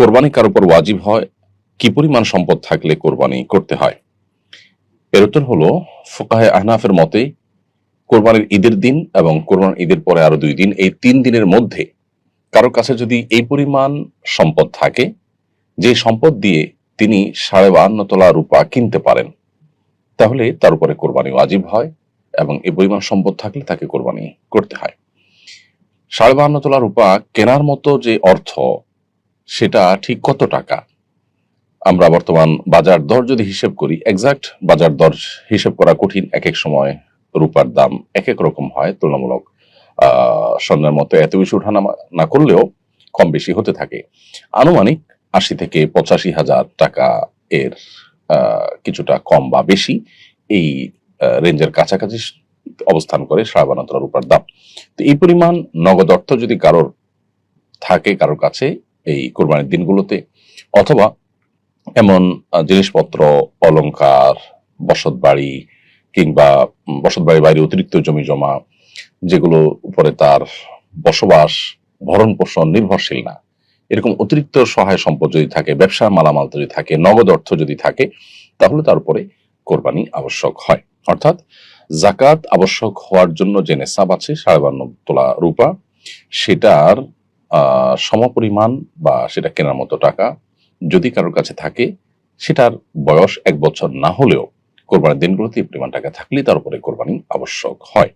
কোরবানি কার উপর ওয়াজিব হয়, কি পরিমাণ সম্পদ থাকলে কোরবানি করতে হয়? এর উত্তর হলো, ফুকাহে আহনাফের মতে কোরবানির ঈদের দিন এবং কোরবানির ঈদের পরে আরো 2 দিন, এই 3 দিনের মধ্যে কারো কাছে যদি এই পরিমাণ সম্পদ থাকে, যে সম্পদ দিয়ে তিনি 52.5 তোলা রূপা কিনতে পারেন, তাহলে তার উপরে কোরবানি ওয়াজিব হয় এবং এই পরিমাণ সম্পদ থাকলে তাকে কোরবানি করতে হয়। 52.5 তোলা রূপা কেনার মতো যে অর্থ, সেটা ঠিক কত টাকা? আমরা বর্তমান বাজার দর যদি হিসেব করি, এক্সাক্ট বাজার দর হিসেব করা কঠিন। একেক সময় রূপার দাম একেক রকম হয়, তুলনামূলক স্বর্ণের মতো এত বেশি ওঠানামা না করলেও কম বেশি হতে থাকে। আনুমানিক 80 থেকে 85 হাজার টাকা এর কিছুটা কম বা বেশি এই রেঞ্জের কাছাকাছি অবস্থান করে 52 তোলা রূপার দাম। তো এই পরিমাণ নগদ অর্থ যদি কারোর থাকে কারোর কাছে এই কোরবানির দিনগুলোতে, অথবা এমন জিনিসপত্র, অলংকার, বসতবাড়ি কিংবা বসতবাড়ির বাইরে অতিরিক্ত জমি জমা, যেগুলো উপরে তার বসবাস, ভরণ পোষণ নির্ভরশীল না, এরকম অতিরিক্ত সহায় সম্পদ যদি থাকে, ব্যবসার মালামাল যদি থাকে, নগদ অর্থ যদি থাকে, তাহলে তার উপরে কোরবানি আবশ্যক হয়। অর্থাৎ জাকাত আবশ্যক হওয়ার জন্য যে নেসাব আছে 52 তোলা রূপা, সেটার সমপরিমাণ বা সেটা কেনার মতো টাকা যদি কারোর কাছে থাকে, সেটার বয়স 1 বছর না হলেও কোরবানির দিনগুলোতে এই পরিমাণ টাকা থাকলেই তার উপরে কোরবানি আবশ্যক হয়।